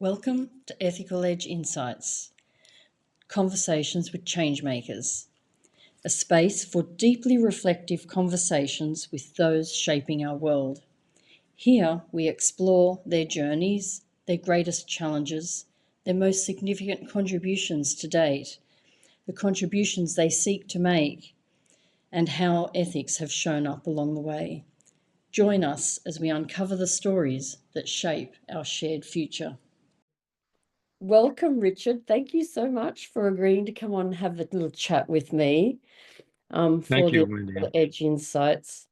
Welcome to Ethical Edge Insights, Conversations with Changemakers, a space for deeply reflective conversations with those shaping our world. Here we explore their journeys, their greatest challenges, their most significant contributions to date, the contributions they seek to make, and how ethics have shown up along the way. Join us as we uncover the stories that shape our shared future. Welcome, Richard. Thank you so much for agreeing to come on and have a little chat with me for Thank you, the Wendy. Edge Insights.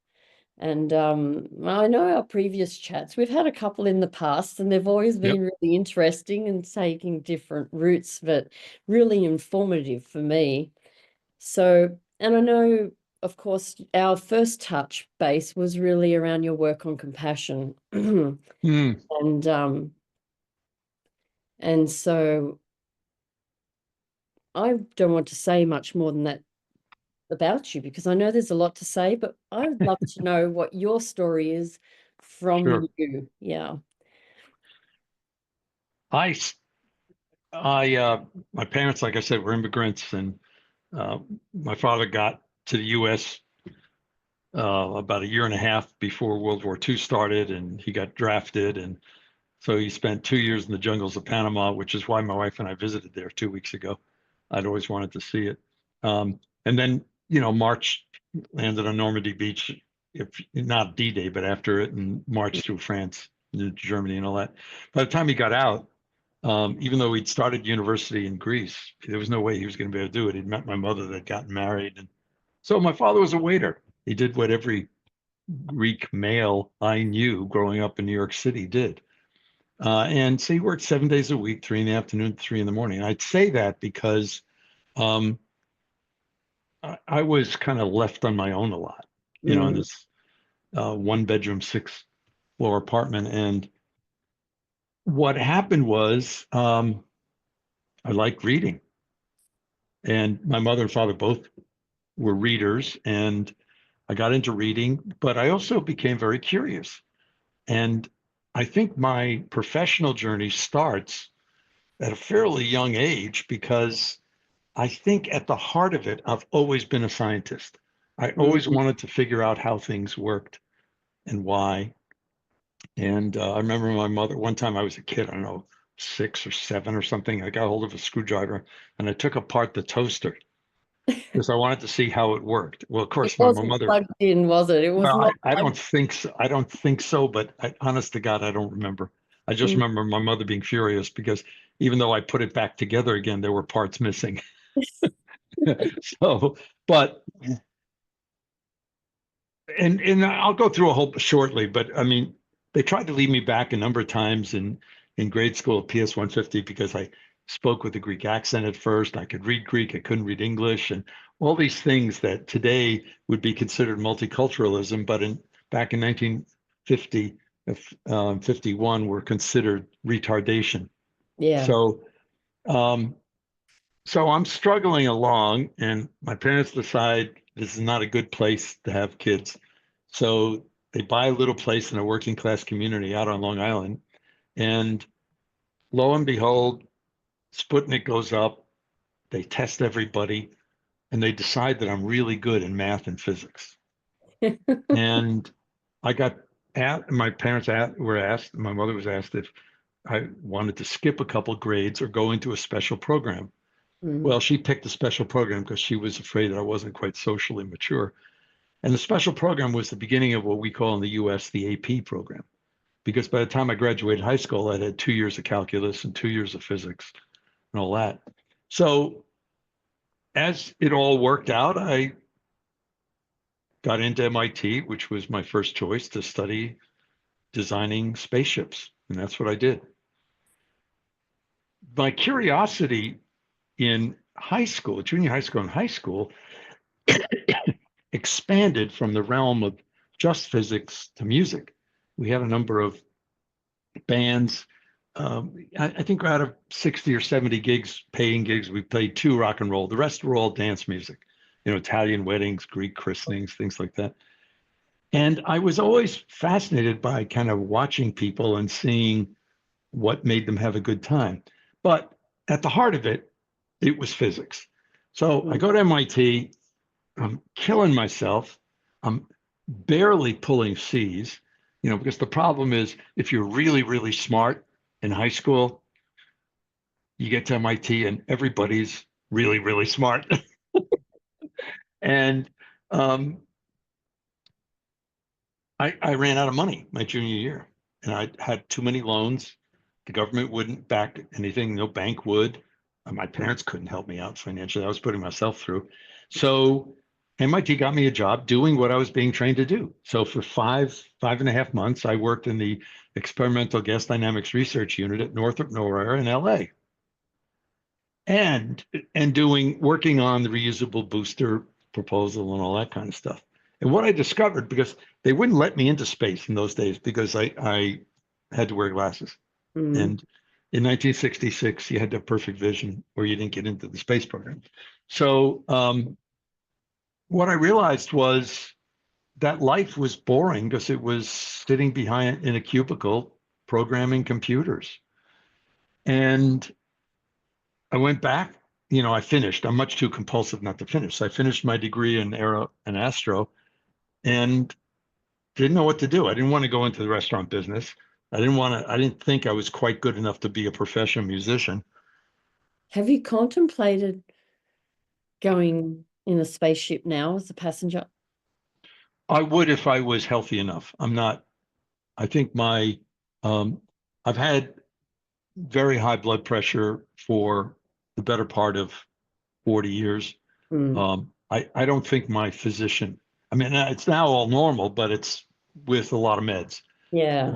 And I know our previous chats, we've had a couple in the past, and they've always been really interesting and taking different routes, but really informative for me. So, and I know, of course, our first touch base was really around your work on compassion. And so I don't want to say much more than that about you, because I know there's a lot to say, but I would love to know what your story is from you. Yeah. My parents, like I said, were immigrants, and my father got to the U.S. About a year and a half before World War II started, and he got drafted, and so he spent 2 years in the jungles of Panama, which is why my wife and I visited there 2 weeks ago. I'd always wanted to see it. And then, March landed on Normandy Beach, if not D-Day, but after it, and marched through France, Germany, and all that. By the time he got out, even though he'd started university in Greece, there was no way he was going to be able to do it. He'd met my mother that had gotten married. And so my father was a waiter. He did what every Greek male I knew growing up in New York City did. And so he worked 7 days a week, 3 in the afternoon, 3 in the morning. And I'd say that because I was kind of left on my own a lot, in this one bedroom, 6th floor apartment. And what happened was I liked reading. And my mother and father both were readers, and I got into reading, but I also became very curious. And I think my professional journey starts at a fairly young age, because I think at the heart of it, I've always been a scientist. I always wanted to figure out how things worked and why. And I remember my mother, one time I was a kid, I don't know, 6 or 7 or something, I got hold of a screwdriver and I took apart the toaster because I wanted to see how it worked. Well, of It course, my wasn't mother, plugged in, was it? It was well, not I plugged don't think so. I don't think so, but honest to God, I don't remember. I just in. remember my mother being furious because even though I put it back together again, there were parts missing. So, but and I'll go through a whole shortly, but I mean, they tried to lead me back a number of times in grade school at PS 150 because I spoke with a Greek accent at first. I could read Greek, I couldn't read English, and all these things that today would be considered multiculturalism, but back in 1950, 51 were considered retardation. Yeah. So so I'm struggling along, and my parents decide this is not a good place to have kids. So they buy a little place in a working class community out on Long Island. And lo and behold, Sputnik goes up. They test everybody, and they decide that I'm really good in math and physics. And I got my parents were asked, my mother was asked if I wanted to skip a couple grades or go into a special program. Well, she picked a special program because she was afraid that I wasn't quite socially mature. And the special program was the beginning of what we call in the US the AP program. Because by the time I graduated high school, I'd had 2 years of calculus and 2 years of physics and all that. So as it all worked out, I got into MIT, which was my first choice to study designing spaceships. And that's what I did. My curiosity in high school, junior high school and high school, expanded from the realm of just physics to music. We had a number of bands. I think out of 60 or 70 gigs, paying gigs, we played 2 rock and roll. The rest were all dance music, Italian weddings, Greek christenings, things like that. And I was always fascinated by kind of watching people and seeing what made them have a good time. But at the heart of it, it was physics. So I go to MIT, I'm killing myself. I'm barely pulling C's, because the problem is if you're really, really smart in high school, you get to MIT and everybody's really, really smart. And um, I ran out of money my junior year, and I had too many loans. The government wouldn't back anything, no bank would. My parents couldn't help me out financially. I was putting myself through. So MIT got me a job doing what I was being trained to do. So for 5.5 months, I worked in the experimental gas dynamics research unit at Northrop Norraya in LA. And working on the reusable booster proposal and all that kind of stuff. And what I discovered, because they wouldn't let me into space in those days because I had to wear glasses. And in 1966, you had to have perfect vision or you didn't get into the space program. So what I realized was that life was boring because it was sitting behind in a cubicle programming computers. And I went back, I finished. I'm much too compulsive not to finish. So I finished my degree in aero and astro and didn't know what to do. I didn't want to go into the restaurant business. I didn't think I was quite good enough to be a professional musician. Have you contemplated going in a spaceship now as a passenger? I would if I was healthy enough. I'm not. I think I've had very high blood pressure for the better part of 40 years. I don't think my physician, I mean, it's now all normal, but it's with a lot of meds. Yeah.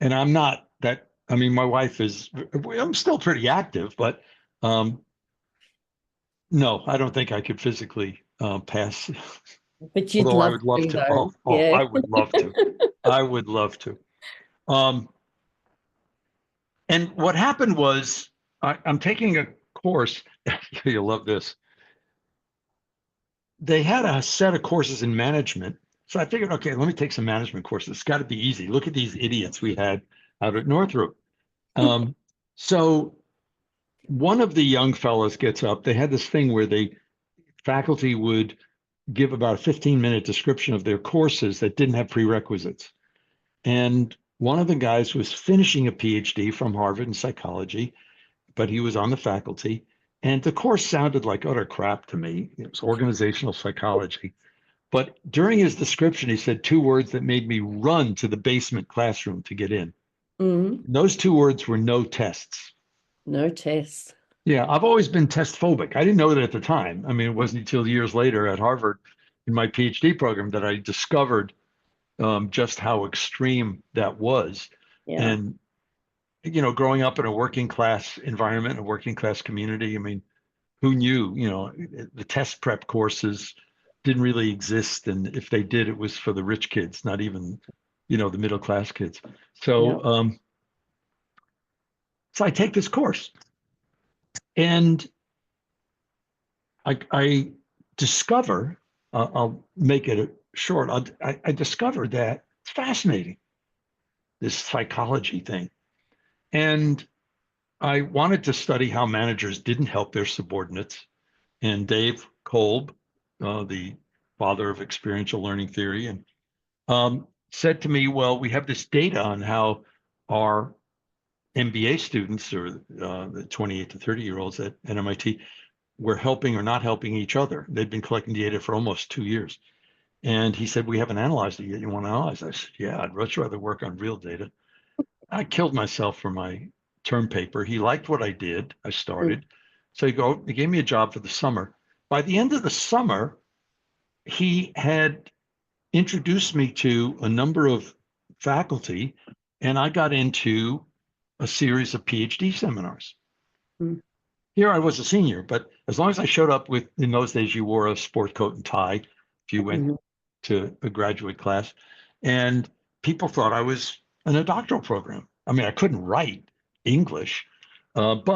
And I'm not that, I mean, my wife I'm still pretty active, but no, I don't think I could physically pass. But you'd Although I love would love to, to. though. Oh, Yeah. I would love to. I would love to. And what happened was I'm taking a course. You'll love this. They had a set of courses in management. So I figured, okay, let me take some management courses. It's got to be easy. Look at these idiots we had out at Northrop. So one of the young fellows gets up. They had this thing where faculty would give about a 15-minute description of their courses that didn't have prerequisites. And one of the guys was finishing a PhD from Harvard in psychology, but he was on the faculty. And the course sounded like utter crap to me. It was organizational psychology. But during his description, he said two words that made me run to the basement classroom to get in. And those two words were no tests. No tests. Yeah, I've always been test phobic. I didn't know that at the time. I mean, it wasn't until years later at Harvard in my PhD program that I discovered just how extreme that was. Yeah. And, growing up in a working class environment, a working class community, I mean, who knew, the test prep courses didn't really exist. And if they did, it was for the rich kids, not even, the middle class kids. So, so I take this course and I discover, I'll make it short. I discovered that it's fascinating, this psychology thing. And I wanted to study how managers didn't help their subordinates. And Dave Kolb, the father of experiential learning theory, and said to me, well, we have this data on how our MBA students or the 28 to 30-year-olds at MIT were helping or not helping each other. They'd been collecting data for almost 2 years. And he said, we haven't analyzed it yet. You want to analyze it? I said, yeah, I'd much rather work on real data. I killed myself for my term paper. He liked what I did. I started. So he gave me a job for the summer. By the end of the summer, he had introduced me to a number of faculty, and I got into a series of PhD seminars. Here I was a senior, but as long as I showed up in those days, you wore a sport coat and tie if you went to a graduate class. And people thought I was in a doctoral program. I mean, I couldn't write English, and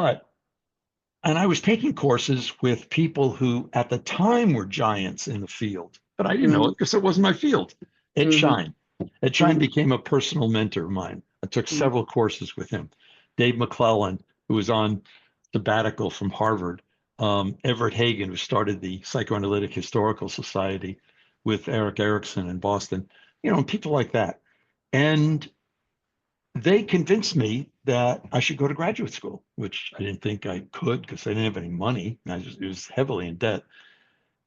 I was taking courses with people who at the time were giants in the field, but I didn't know it because it wasn't my field. Ed Schein. Ed Schein became a personal mentor of mine. I took several courses with him. Dave McClellan, who was on sabbatical from Harvard, Everett Hagen, who started the Psychoanalytic Historical Society with Eric Erickson in Boston, people like that. And they convinced me that I should go to graduate school, which I didn't think I could because I didn't have any money. I was heavily in debt.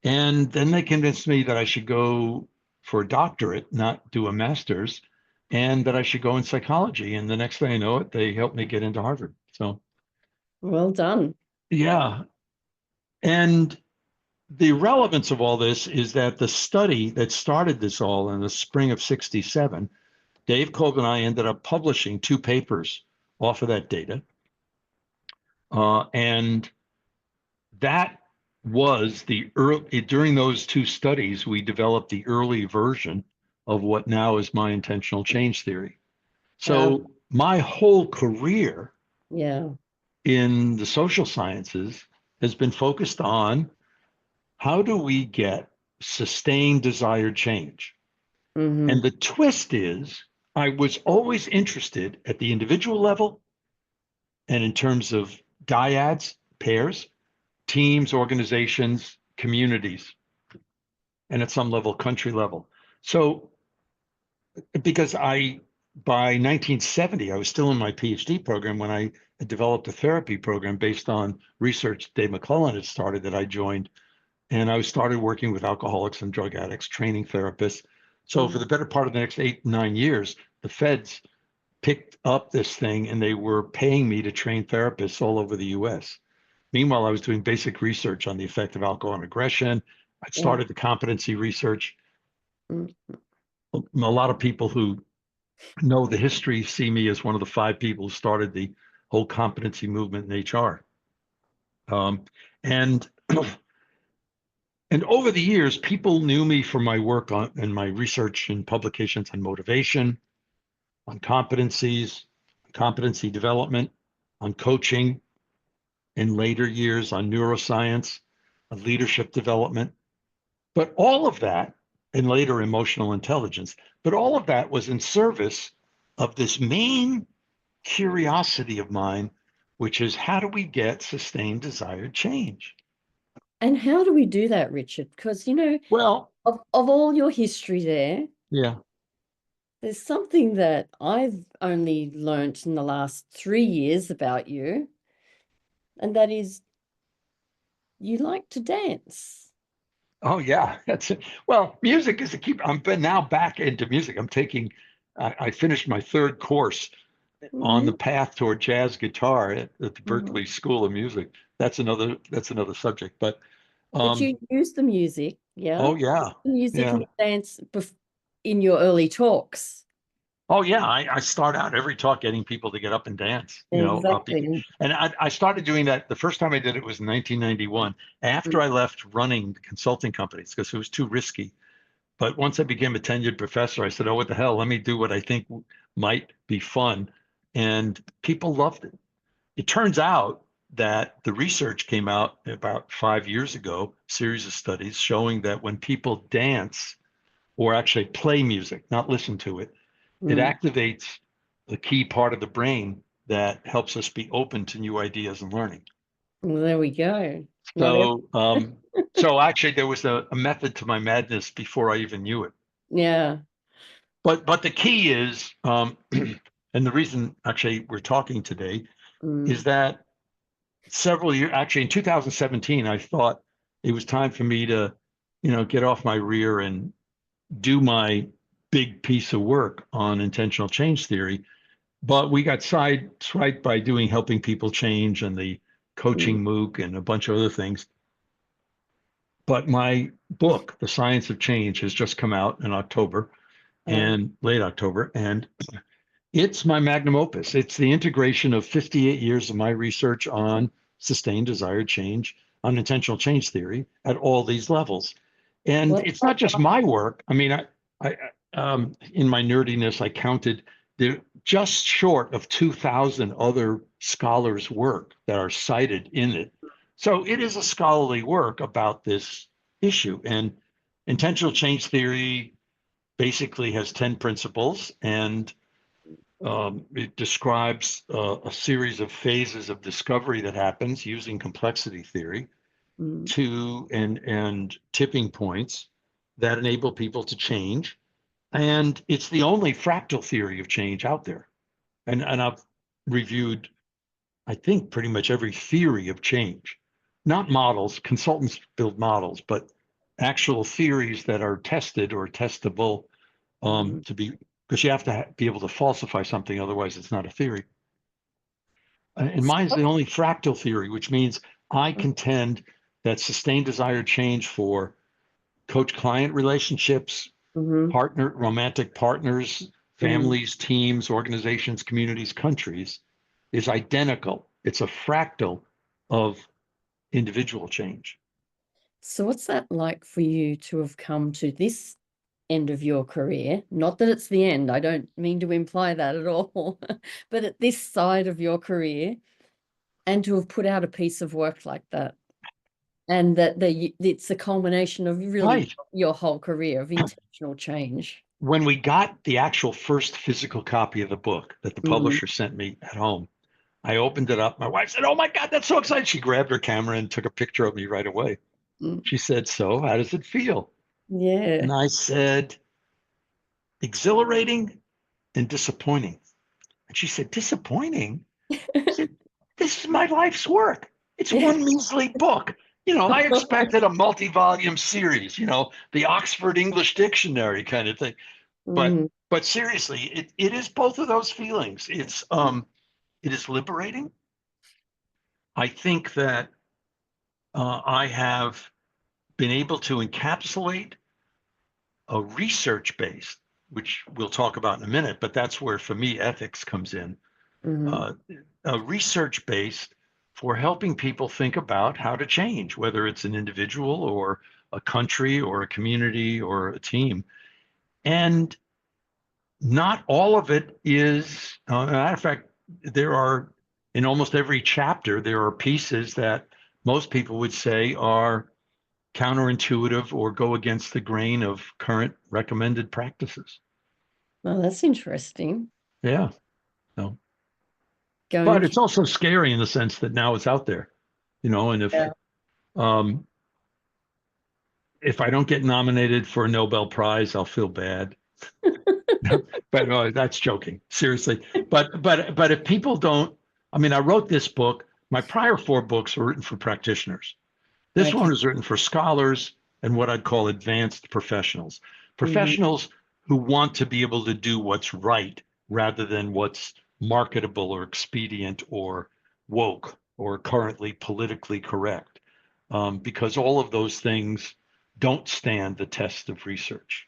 And then they convinced me that I should go for a doctorate, not do a master's, and that I should go in psychology. And the next thing I know it, they helped me get into Harvard. So, Well done. yeah. And the relevance of all this is that the study that started this all in the spring of 67, Dave Kolb and I ended up publishing 2 papers off of that data. And that was the early, during those 2 studies, we developed the early version of what now is my intentional change theory. So my whole career in the social sciences has been focused on how do we get sustained desired change? Mm-hmm. And the twist is I was always interested at the individual level and in terms of dyads, pairs, teams, organizations, communities, and at some level, country level. So, because by 1970, I was still in my PhD program when I developed a therapy program based on research Dave McClellan had started that I joined. And I started working with alcoholics and drug addicts, training therapists. So for the better part of the next 8, 9 years, the feds picked up this thing and they were paying me to train therapists all over the US. Meanwhile, I was doing basic research on the effect of alcohol and aggression. I started the competency research. A lot of people who know the history see me as one of the 5 people who started the whole competency movement in HR. And And over the years, people knew me for my work on and my research and publications on motivation, on competencies, competency development, on coaching, in later years on neuroscience, on leadership development. But all of that, and later emotional intelligence, but all of that was in service of this main curiosity of mine, which is how do we get sustained desired change? And how do we do that, Richard? Because, Well, of all your history yeah. there's something that I've only learnt in the last 3 years about you, and that is you like to dance. Oh yeah, that's it. Well, music is a key. I'm now back into music. I finished my 3rd course on the path toward jazz guitar at the Berklee School of Music. That's another subject. But But you use the music, oh yeah, music yeah. and dance in your early talks. Oh yeah, I start out every talk getting people to get up and dance. Exactly. And I started doing that. The first time I did it was in 1991, after I left running consulting companies because it was too risky. But once I became a tenured professor, I said, "Oh, what the hell? Let me do what I think might be fun," and people loved it. It turns out that the research came out about 5 years ago, series of studies showing that when people dance or actually play music, not listen to it, it activates the key part of the brain that helps us be open to new ideas and learning. Well, there we go. So actually there was a method to my madness before I even knew it. Yeah. But the key is, and the reason actually we're talking today is that several years, actually in 2017, I thought it was time for me to, get off my rear and do my big piece of work on intentional change theory. But we got sideswiped by helping people change and the coaching MOOC and a bunch of other things. But my book, The Science of Change, has just come out in October and late October. And it's my magnum opus. It's the integration of 58 years of my research on sustained desired change, on intentional change theory at all these levels. And it's not just my work. I mean, I in my nerdiness, I counted there just short of 2,000 other scholars' work that are cited in it. So it is a scholarly work about this issue. And intentional change theory basically has 10 principles, and It describes a series of phases of discovery that happens using complexity theory Mm. and tipping points that enable people to change. And it's the only fractal theory of change out there. And I've reviewed, I think, pretty much every theory of change, not models. Consultants build models, but actual theories that are tested or testable Mm. to be, because you have to be able to falsify something, otherwise it's not a theory. And mine is the only fractal theory, which means I contend that sustained desired change for coach-client relationships, Mm-hmm. romantic partners, Mm. families, teams, organizations, communities, countries, is identical. It's a fractal of individual change. So, what's that like for you to have come to this end of your career? Not that it's the end, I don't mean to imply that at all, but at this side of your career, and to have put out a piece of work like that, and that it's a culmination of really Right. your whole career of intentional change. When we got the actual first physical copy of the book that the Mm. publisher sent me at home, I opened it up. My wife said, "Oh my God, that's so exciting." She grabbed her camera and took a picture of me right away. Mm. She said, "So, how does it feel?" Yeah. And I said, "Exhilarating and disappointing." And she said, "Disappointing?" I said, "This is my life's work. It's Yeah. one measly book. I expected a multi-volume series, the Oxford English Dictionary kind of thing. But Mm. but seriously, it is both of those feelings. It is liberating. I think that I have been able to encapsulate a research base, which we'll talk about in a minute, but that's where, for me, ethics comes in. Mm. Uh, a research based for helping people think about how to change, whether it's an individual or a country or a community or a team. And not all of it is, matter of fact, there are, in almost every chapter, there are pieces that most people would say are counterintuitive or go against the grain of current recommended practices. Well, that's interesting. Yeah. No. Going But to, it's also scary in the sense that now it's out there, and yeah. um, if I don't get nominated for a Nobel Prize, I'll feel bad. But that's joking, seriously. But if people don't, I mean, I wrote this book. My prior four books were written for practitioners. This Okay. one is written for scholars and what I'd call advanced professionals, Mm-hmm. professionals who want to be able to do what's right rather than what's marketable or expedient or woke or currently politically correct, because all of those things don't stand the test of research.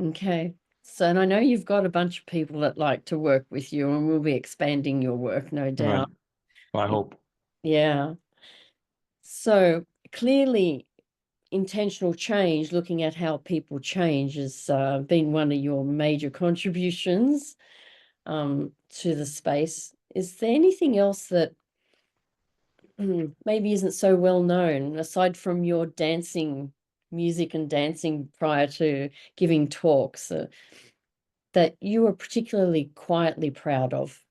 Okay. So, and I know you've got a bunch of people that like to work with you, and we'll be expanding your work, no Right. doubt. I hope. Yeah. So clearly, intentional change, looking at how people change, has been one of your major contributions to the space. Is there anything else that maybe isn't so well known, aside from your dancing, music and dancing prior to giving talks, that you are particularly quietly proud of?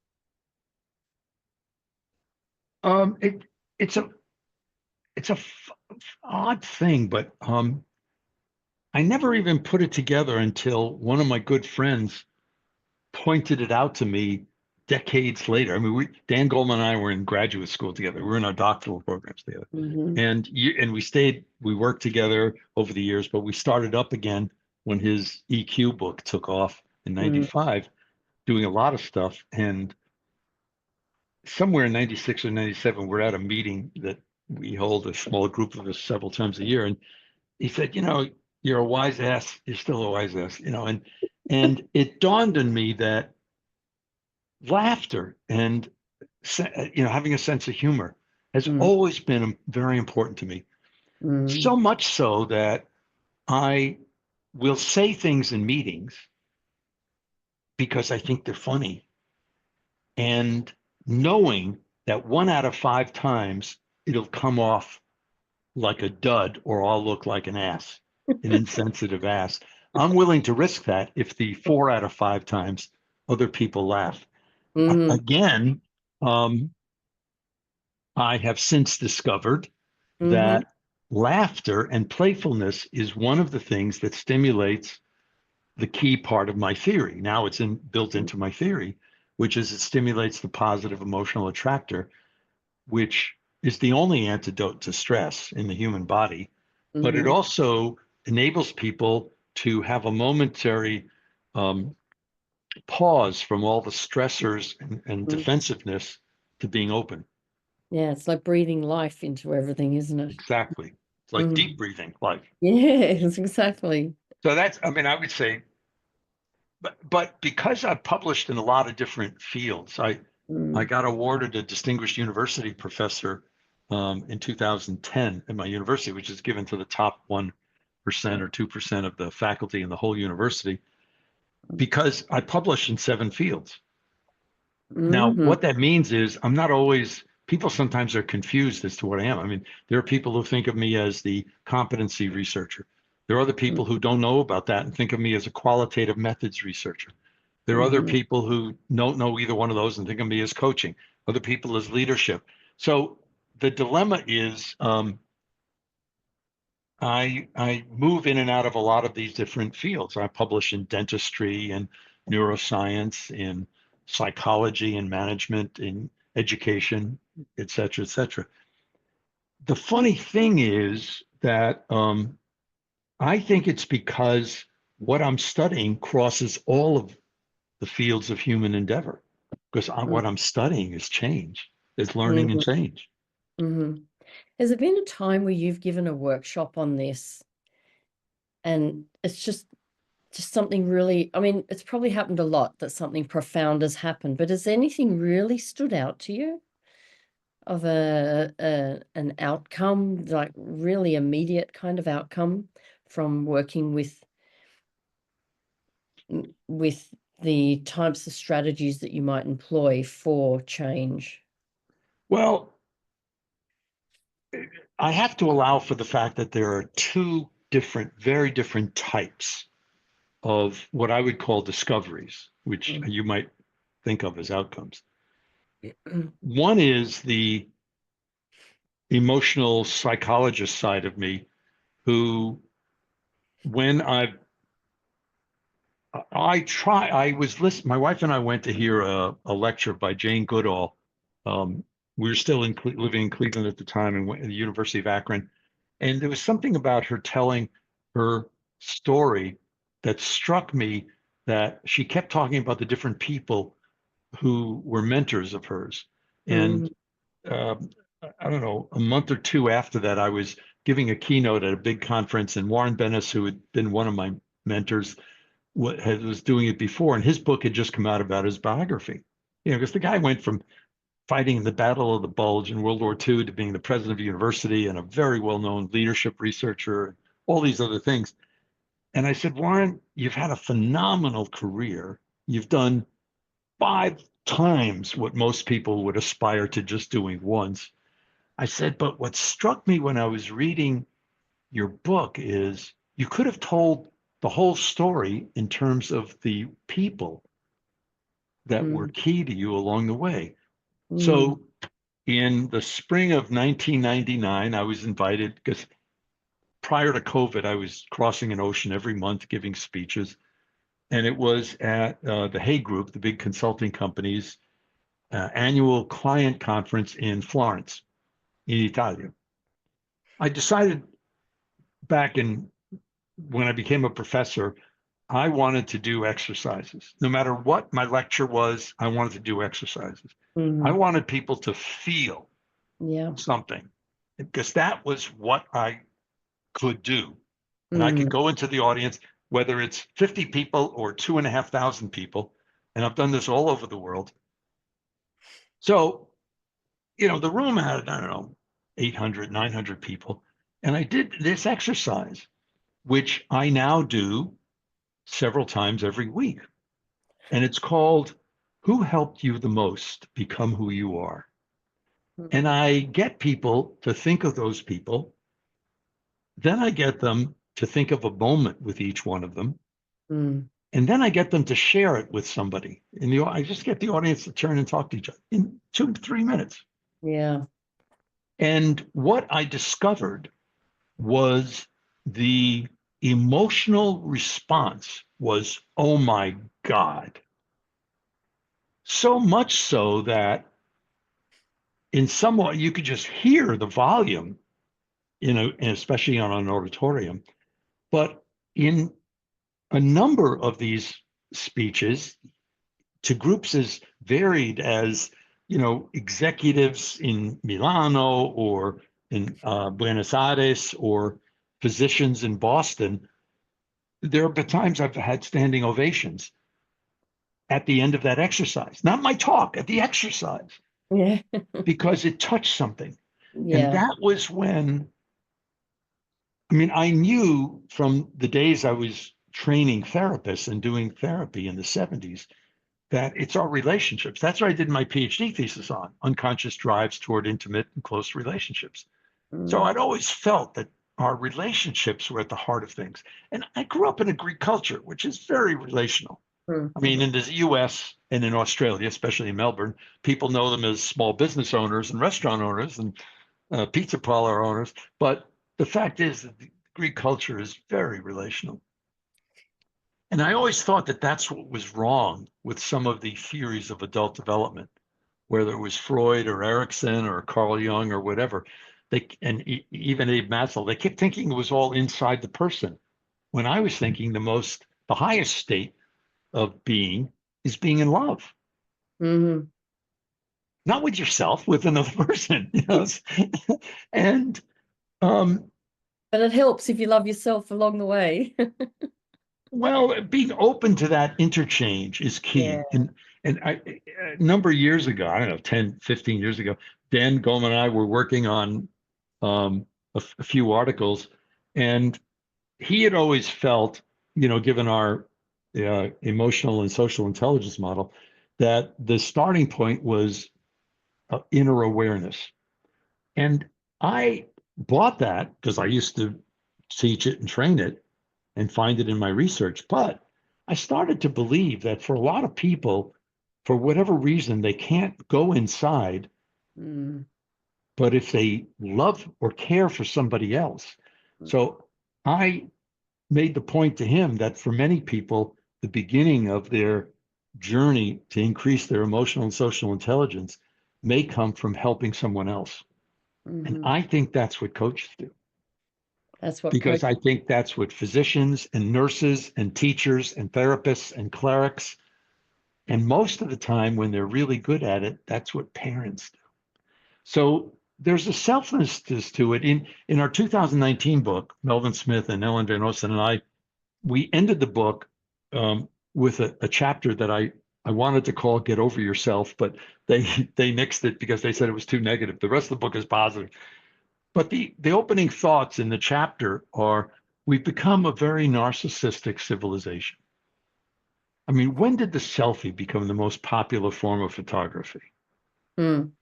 It it's a odd thing, but I never even put it together until one of my good friends pointed it out to me decades later. I mean, Dan Goldman and I were in graduate school together. We were in our doctoral programs together, Mm-hmm. and we worked together over the years. But we started up again when his EQ book took off in '95, doing a lot of stuff. And somewhere in '96 or '97, we're at a meeting that we hold, a small group of us, several times a year, and he said, "You're a wise ass. You're still a wise ass." And it dawned on me that laughter and having a sense of humor has always been very important to me. Mm-hmm. So much so that I will say things in meetings because I think they're funny, and knowing that 1 out of 5 times it'll come off like a dud or I'll look like an ass, an insensitive ass. I'm willing to risk that if the 4 out of 5 times other people laugh. Mm-hmm. Again, um, I have since discovered Mm-hmm. that laughter and playfulness is one of the things that stimulates the key part of my theory. Now it's built into my theory, which is it stimulates the positive emotional attractor, which is the only antidote to stress in the human body. But it Mm-hmm. also enables people to have a momentary um, pause from all the stressors and defensiveness to being open. Yeah, it's like breathing life into everything, isn't it? Exactly. It's like Mm. deep breathing, like. Yes, exactly. So that's, I mean, I would say, but because I've published in a lot of different fields, I Mm. got awarded a distinguished university professor in 2010 at my university, which is given to the top 1% or 2% of the faculty in the whole university, because I publish in 7 fields. Now, Mm-hmm. what that means is I'm not always, people sometimes are confused as to what I am. I mean, there are people who think of me as the competency researcher. There are other people who don't know about that and think of me as a qualitative methods researcher. There are other Mm-hmm. people who don't know either one of those and think of me as coaching, other people as leadership. So the dilemma is I move in and out of a lot of these different fields. I publish in dentistry and neuroscience, in psychology and management, in education, et cetera, et cetera. The funny thing is that I think it's because what I'm studying crosses all of the fields of human endeavor, because what I'm studying is change, is learning and Mm-hmm. change. Mm-hmm. Has there been a time where you've given a workshop on this and it's just something really, I mean, it's probably happened a lot that something profound has happened, but has anything really stood out to you of an outcome, like really immediate kind of outcome from working with the types of strategies that you might employ for change? Well, I have to allow for the fact that there are two different, very different types of what I would call discoveries, which Mm. you might think of as outcomes. One is the emotional psychologist side of me who, when I was listening, my wife and I went to hear a lecture by Jane Goodall. We were still living in Cleveland at the time and went to the University of Akron. And there was something about her telling her story that struck me, that she kept talking about the different people who were mentors of hers. And Mm, um, I don't know, a month or two after that, I was giving a keynote at a big conference, and Warren Bennis, who had been one of my mentors, was doing it before, and his book had just come out about his biography. You know, because the guy went from fighting in the Battle of the Bulge in World War II to being the president of a university and a very well-known leadership researcher, all these other things. And I said, Warren, you've had a phenomenal career. You've done 5 times what most people would aspire to just doing once. I said, but what struck me when I was reading your book is you could have told the whole story in terms of the people that were mm, key to you along the way. mm, So in the spring of 1999, I was invited, because prior to COVID, I was crossing an ocean every month giving speeches. And it was at the Hay Group, the big consulting company's annual client conference in Florence, in Italia. I decided back in when I became a professor, I wanted to do exercises. No matter what my lecture was, I wanted to do exercises. I mm. wanted people to feel Yeah. something, because that was what I could do. And I could Mm, go into the audience, whether it's 50 people or 2,500 people. And I've done this all over the world. So, the room had, I don't know, 800, 900 people. And I did this exercise, which I now do several times every week. And it's called Who Helped You the Most Become Who You Are? And mm, I get people to think of those people. Then I get them to think of a moment with each one of them. Mm. And then I get them to share it with somebody. And I just get the audience to turn and talk to each other in 2-3 minutes. Yeah. And what I discovered was the emotional response was, oh my God. So much so that in some way you could just hear the volume, and especially on an auditorium. But in a number of these speeches to groups as varied as, executives in Milano or in Buenos Aires or physicians in Boston, there have been times I've had standing ovations at the end of that exercise, not my talk, at the exercise, Yeah. because it touched something. And Yeah. that was when, I knew from the days I was training therapists and doing therapy in the 70s that it's our relationships. That's what I did my PhD thesis on, unconscious drives toward intimate and close relationships. So Mm. I'd always felt that our relationships were at the heart of things. And I grew up in a Greek culture, which is very relational. Mm. In the US and in Australia, especially in Melbourne, people know them as small business owners and restaurant owners and pizza parlor owners. But the fact is that the Greek culture is very relational. And I always thought that that's what was wrong with some of the theories of adult development, whether it was Freud or Erickson or Carl Jung or whatever. Even Abe Maslow, they kept thinking it was all inside the person. When I was thinking the highest state of being is being in love, Mm-hmm. not with yourself, with another person. And um, But it helps if you love yourself along the way. well, being open to that interchange is Yeah. key. And a number of years ago, I don't know, 10, 15 years ago, Dan Goleman and I were working on a few articles, and he had always felt, given our emotional and social intelligence model, that the starting point was inner awareness. And I bought that because I used to teach it and train it and find it in my research. But I started to believe that for a lot of people, for whatever reason, they can't go inside. Mm. But if they love or care for somebody else. So I made the point to him that for many people, the beginning of their journey to increase their emotional and social intelligence may come from helping someone else. And Mm-hmm. I think that's what coaches do, That's what because coach. I think that's what physicians and nurses and teachers and therapists and clerics, and most of the time when they're really good at it, that's what parents do. So there's a selflessness to it. In our 2019 book, Melvin Smith and Ellen Van Osten and I, we ended the book with a chapter that I wanted to call "Get Over Yourself," but they nixed it because they said it was too negative. The rest of the book is positive. But the opening thoughts in the chapter are: we've become a very narcissistic civilization. When did the selfie become the most popular form of photography? Mm.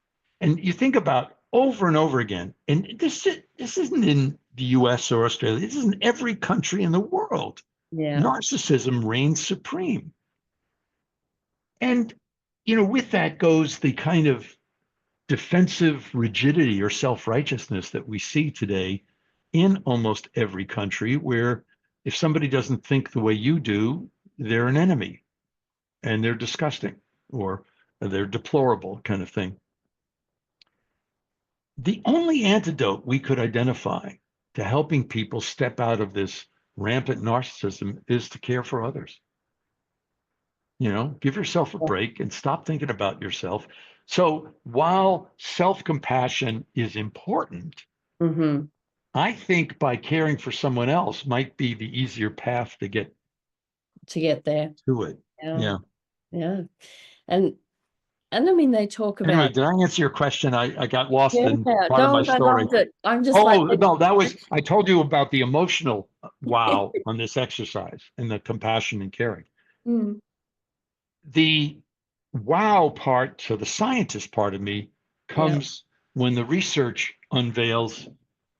And you think about over and over again, and this isn't in the US or Australia, this is in every country in the world. Yeah. Narcissism reigns supreme. And, with that goes the kind of defensive rigidity or self-righteousness that we see today in almost every country, where if somebody doesn't think the way you do, they're an enemy and they're disgusting or they're deplorable, kind of thing. The only antidote we could identify to helping people step out of this rampant narcissism is to care for others. Give yourself a break and stop thinking about yourself. So while self-compassion is important, Mm-hmm. I think by caring for someone else might be the easier path to get There. to it. Yeah. Yeah. Yeah. And they talk Anyway, about, did I answer your question? I got lost yeah, in part of my no, I story. loved it. I'm just like, Oh, no, I told you about the emotional wow on this exercise and the compassion and caring. mm, The wow part, so the scientist part of me, yeah. comes when the research unveils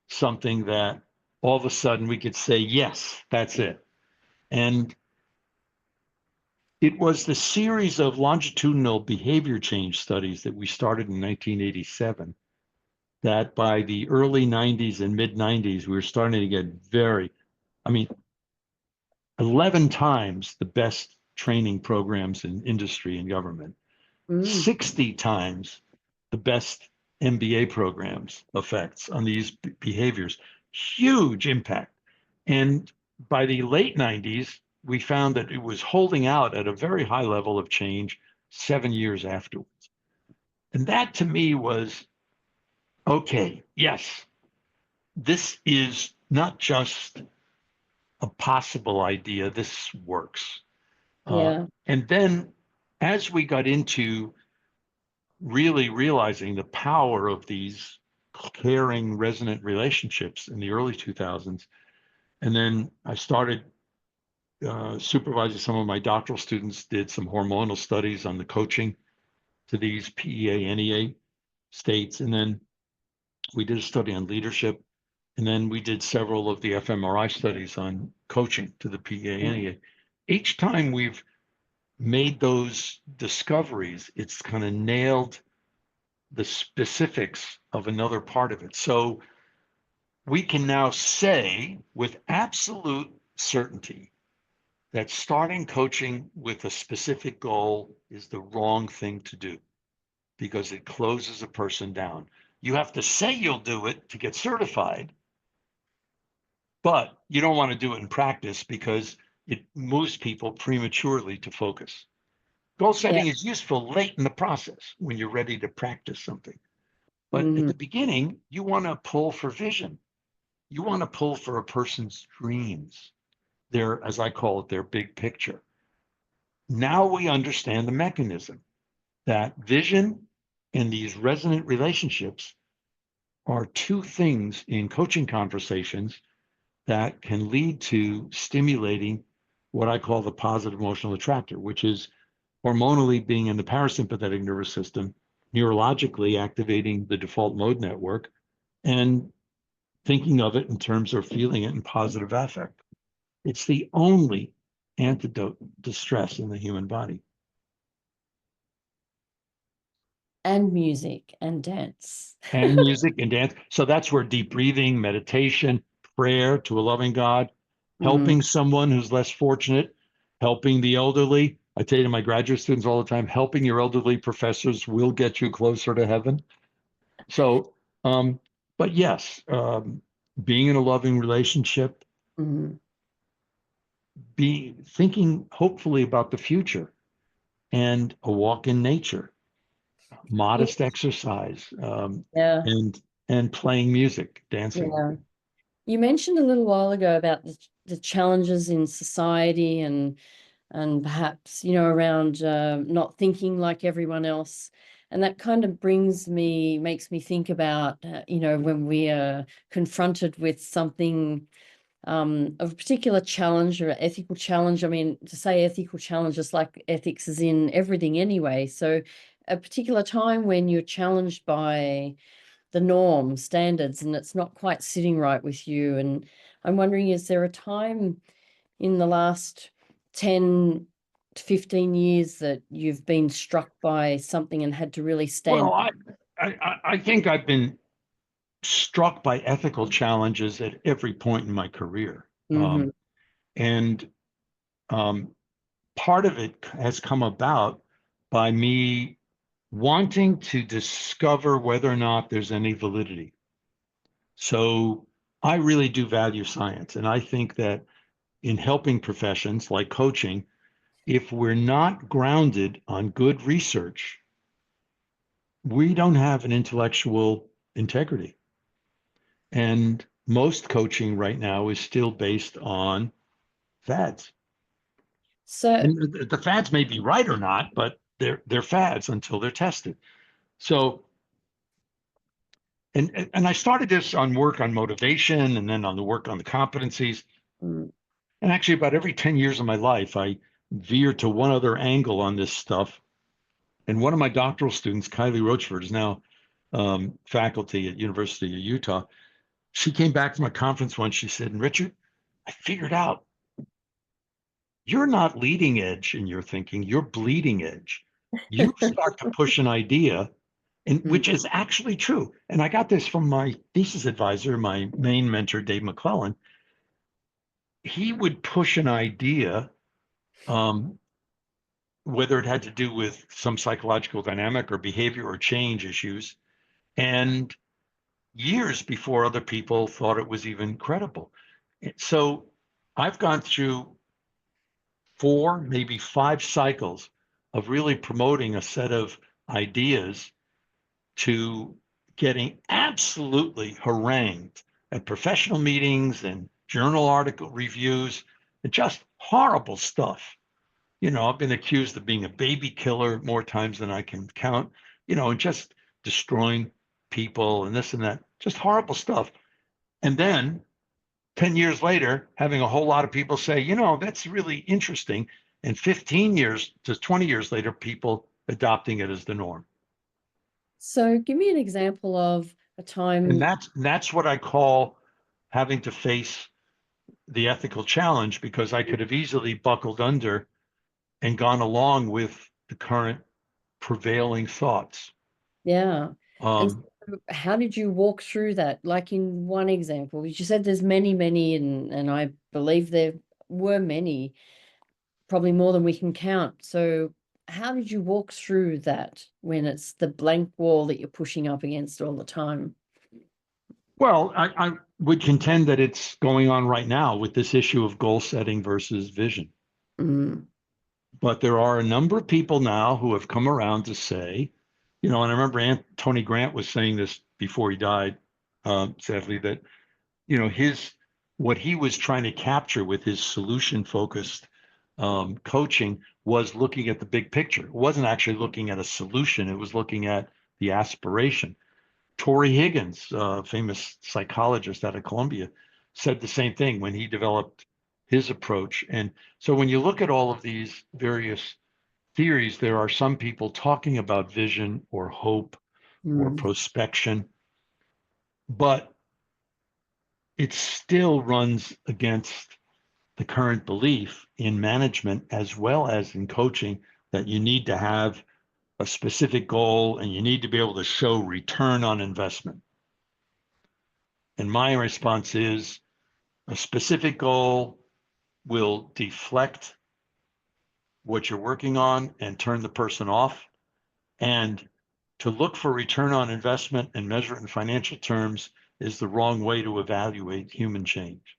something that all of a sudden we could say, yes, that's it. And it was the series of longitudinal behavior change studies that we started in 1987 that by the early 90s and mid 90s, we were starting to get I mean, 11 times the best training programs in industry and government, Mm. 60 times the best MBA programs effects on these behaviors. Huge impact. And by the late 90s, we found that it was holding out at a very high level of change 7 years afterwards. And that to me was okay, yes, this is not just a possible idea, this works. Yeah. And then as we got into really realizing the power of these caring resonant relationships in the early 2000s, and then I started supervising some of my doctoral students, did some hormonal studies on the coaching to these PEA, NEA states, and then we did a study on leadership. And then we did several of the fMRI studies on coaching to the PEA. Each time we've made those discoveries, it's kind of nailed the specifics of another part of it. So we can now say with absolute certainty that starting coaching with a specific goal is the wrong thing to do because it closes a person down. You have to say you'll do it to get certified, but you don't want to do it in practice because it moves people prematurely to focus. Goal Yeah. setting is useful late in the process when you're ready to practice something. But at Hmm. the beginning, you want to pull for vision. You want to pull for a person's dreams, their, as I call it, their big picture. Now we understand the mechanism that vision and these resonant relationships are two things in coaching conversations that can lead to stimulating what I call the positive emotional attractor, which is hormonally being in the parasympathetic nervous system, neurologically activating the default mode network, and thinking of it in terms of feeling it in positive affect. It's the only antidote to stress in the human body. And music and dance. And music and dance. So that's where deep breathing, meditation, prayer to a loving God, Mm. helping someone who's less fortunate, helping the elderly. I tell you to my graduate students all the time, helping your elderly professors will get you closer to heaven. So, but yes, being in a loving relationship, Mm. be thinking hopefully about the future and a walk in nature, Yeah. modest exercise, Yeah. and playing music, dancing. Yeah. You mentioned a little while ago about the challenges in society and perhaps, around not thinking like everyone else. And that kind of makes me think about, when we are confronted with something of a particular challenge or ethical challenge. I mean, to say ethical challenge is like ethics is in everything anyway. So a particular time when you're challenged by the norm standards and it's not quite sitting right with you. And I'm wondering, is there a time in the last 10 to 15 years that you've been struck by something and had to really stand? Well, I think I've been struck by ethical challenges at every point in my career. Hmm. And um, part of it has come about by me wanting to discover whether or not there's any validity. So I really do value science. And I think that in helping professions like coaching, if we're not grounded on good research, we don't have an intellectual integrity. And most coaching right now is still based on fads. So, And the fads may be right or not, but they're fads until they're tested. So and I started this on work on motivation and then on the work on the competencies. mm, And actually about every 10 years of my life, I veered to one other angle on this stuff. And one of my doctoral students, Kylie Rochford, is now faculty at University of Utah. she came back from a conference once. She said, and Richard, I figured out you're not leading edge in your thinking, you're bleeding edge. You start to push an idea, and Mm. which is actually true. And I got this from my thesis advisor, my main mentor, Dave McClellan. He would push an idea, whether it had to do with some psychological dynamic or behavior or change issues, and years before other people thought it was even credible. So I've gone through 4, maybe 5 cycles of really promoting a set of ideas to getting absolutely harangued at professional meetings and journal article reviews, and just horrible stuff. I've been accused of being a baby killer more times than I can count, and just destroying people and this and that, just horrible stuff. And then 10 years later, having a whole lot of people say, that's really interesting. And 15 years to 20 years later, people adopting it as the norm. So give me an example of a And time. that's what I call having to face the ethical challenge, because I could have easily buckled under and gone along with the current prevailing thoughts. Yeah. And Um, so how did you walk through that? Like in one example, you said there's many, many, and I believe there were many, probably more than we can count. So how did you walk through that when it's the blank wall that you're pushing up against all the time? well, I would contend that it's going on right now with this issue of goal setting versus vision. Mm, But there are a number of people now who have come around to say, and I remember Tony Grant was saying this before he died, sadly, that, his what he was trying to capture with his solution focused coaching was looking at the big picture. It wasn't actually looking at a solution, it was looking at the aspiration. Torrey Higgins, famous psychologist out of Columbia, said the same thing when he developed his approach. And so when you look at all of these various theories, there are some people talking about vision or hope or mm. prospection, but it still runs against the current belief in management as well as in coaching that you need to have a specific goal and you need to be able to show return on investment. And my response is a specific goal will deflect what you're working on and turn the person off. And to look for return on investment and measure it in financial terms is the wrong way to evaluate human change.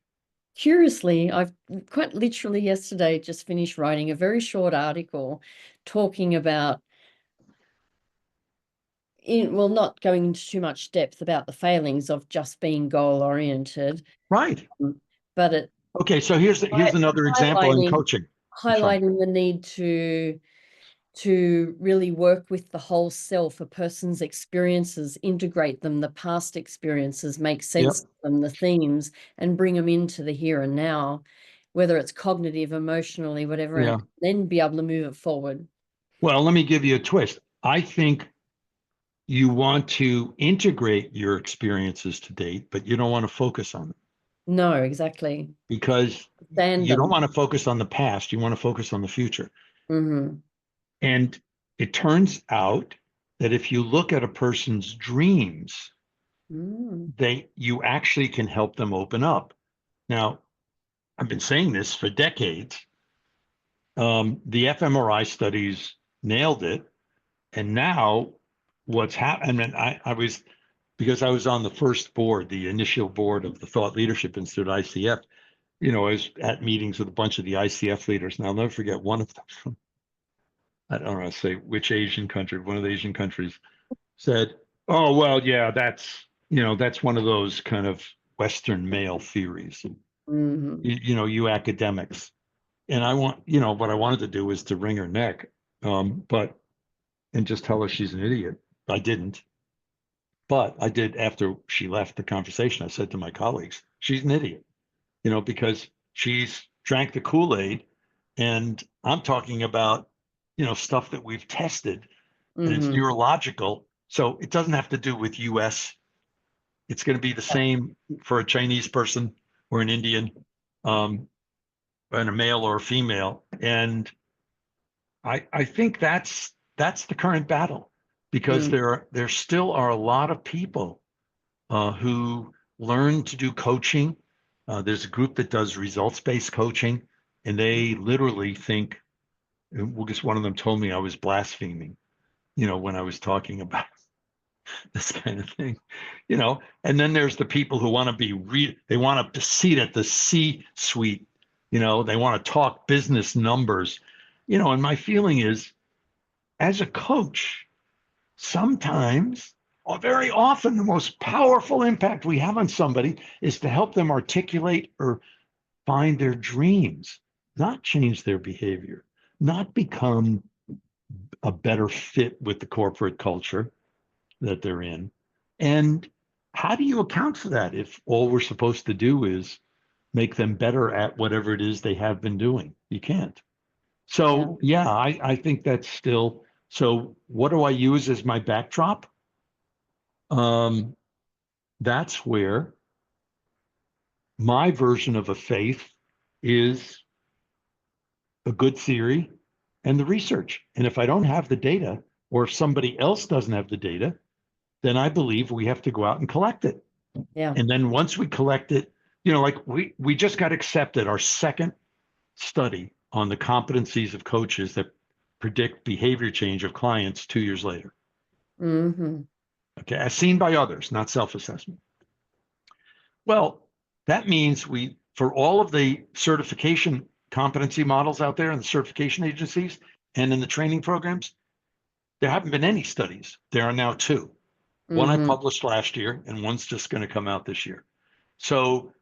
Curiously, I've quite literally yesterday just finished writing a very short article talking about, well, not going into too much depth about the failings of just being goal oriented, Right. but it Okay, so here's another example in highlighting coaching. I'm sorry. highlighting the need to really work with the whole self, a person's experiences, integrate them, the past experiences, make Yep. sense of them, the themes, and bring them into the here and now, whether it's cognitive, emotionally, whatever, Yeah. and then be able to move it forward. Well, let me give you a twist. I think you want to integrate your experiences to date, but you don't want to focus on them No, exactly. because Stand you don't them. want to focus on the past. You want to focus on the future. Mm-hmm. And it turns out that if you look at a person's dreams, Mm. you actually can help them open up. Now, I've been saying this for decades. The fMRI studies nailed it. And now what's happened, and I was, because I was on the first board, the initial board of the Thought Leadership Institute, ICF, I was at meetings with a bunch of the ICF leaders. And I'll never forget one of them from, I don't know, say which Asian country, one of the Asian countries said, oh, well, yeah, that's one of those kind of Western male theories. Mm-hmm. You academics. And what I wanted to do was to wring her neck, and just tell her she's an idiot. I didn't. But I did after she left the conversation. I said to my colleagues, she's an idiot, because she's drank the Kool-Aid. And I'm talking about, stuff that we've tested and it's Mm-hmm. neurological. So it doesn't have to do with US, It's going to be the same for a Chinese person or an Indian, and a male or a female. And I think that's the current battle, because Mm. there still are a lot of people who learn to do coaching. There's a group that does results-based coaching, and they literally think, well, just one of them told me I was blaspheming, when I was talking about this kind of thing, and then there's the people who want to they want a seat at the C-suite, they want to talk business numbers, and my feeling is, as a coach, sometimes, or very often, the most powerful impact we have on somebody is to help them articulate or find their dreams, not change their behavior, not become a better fit with the corporate culture that they're in. And how do you account for that if all we're supposed to do is make them better at whatever it is they have been doing? You can't. Yeah. So, yeah, I think that's still. So, what do I use as my backdrop? That's where my version of a faith is a good theory and the research. And if I don't have the data, or if somebody else doesn't have the data, then I believe we have to go out and collect it. Yeah. And then once we collect it, like we just got accepted our second study on the competencies of coaches that predict behavior change of clients 2 years later. Mm-hmm. Okay, as seen by others, not self-assessment. Well, that means for all of the certification competency models out there in the certification agencies and in the training programs, there haven't been any studies. There are now 2. One I Mm-hmm. published last year, and one's just going to come out this year. So,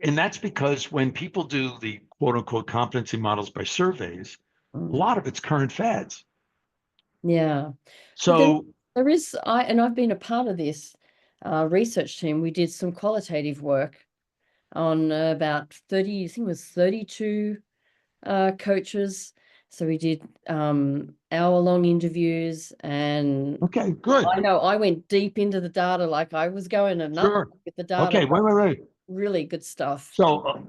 and that's because when people do the quote unquote competency models by surveys, a lot of it's current fads. Yeah. But So, there is, I've been a part of this research team. We did some qualitative work on about 30, I think it was 32 coaches. So we did hour-long interviews, and okay, good. I know I went deep into the data, like I was going a nut Sure. with the data. Okay, wait. Really good stuff. So,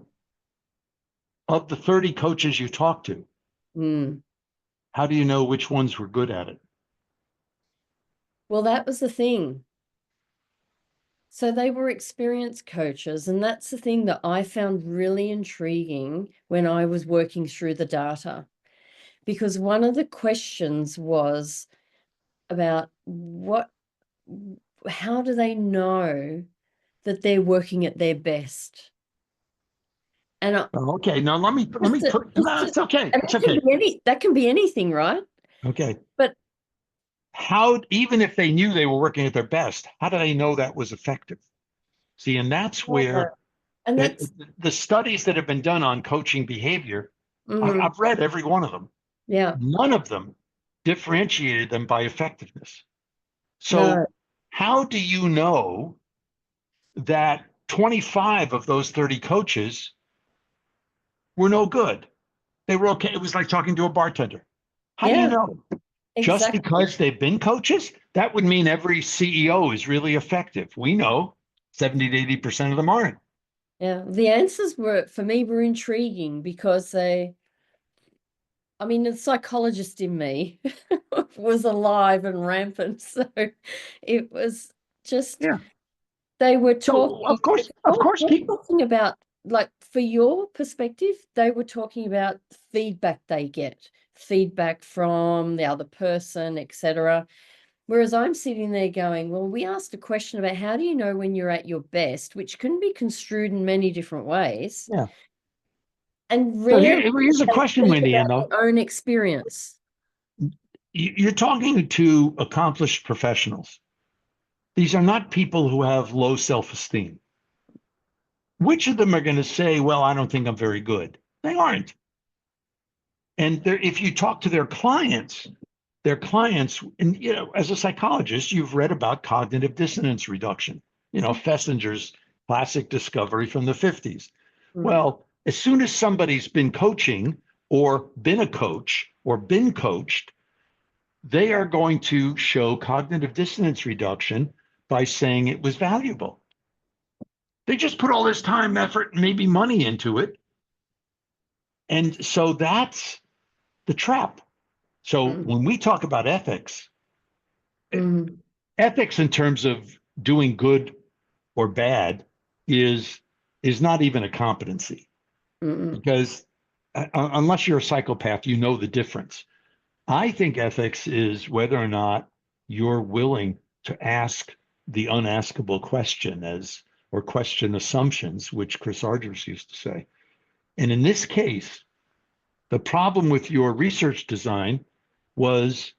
of the 30 coaches you talked to, how do you know which ones were good at it? Well, that was the thing. So they were experienced coaches, and that's the thing that I found really intriguing when I was working through the data, because one of the questions was about how do they know that they're working at their best? And Okay, now let me put. No, it's okay. and It's okay. that can be anything, right? Okay. But How, even if they knew they were working at their best, how do they know that was effective? See, and that's where and that's the studies that have been done on coaching behavior, I've read every one of them. Yeah. None of them differentiated them by effectiveness. So, No. how do you know that 25 of those 30 coaches were no good? They were okay. It was like talking to a bartender. How do you know? Just Exactly. because they've been coaches? That would mean every CEO is really effective. We know 70 to 80% of them aren't. Yeah. The answers for me, were intriguing because the psychologist in me was alive and rampant. So it was just, Yeah. they were So talking, of course, they're people. talking about, like, for your perspective, they were talking about feedback they get, feedback from the other person, etc. Whereas I'm sitting there going, well, we asked a question about how do you know when you're at your best, which can be construed in many different ways. Yeah. And So rarely here's a they question, speak Wendy, about their own experience. you're talking to accomplished professionals. These are not people who have low self-esteem. Which of them are going to say, well, I don't think I'm very good? They aren't. And if you talk to their clients, and as a psychologist, you've read about cognitive dissonance reduction, Fessinger's classic discovery from the 50s. Well, as soon as somebody's been coaching or been a coach or been coached, they are going to show cognitive dissonance reduction by saying it was valuable. They just put all this time, effort, and maybe money into it. And so that's the trap. So Mm. when we talk about ethics, Mm. ethics in terms of doing good or bad is not even a competency, Mm. because unless you're a psychopath, you know the difference. I think ethics is whether or not you're willing to ask the unaskable question, or question assumptions, which Chris Argyris used to say. And in this case, the problem with your research design was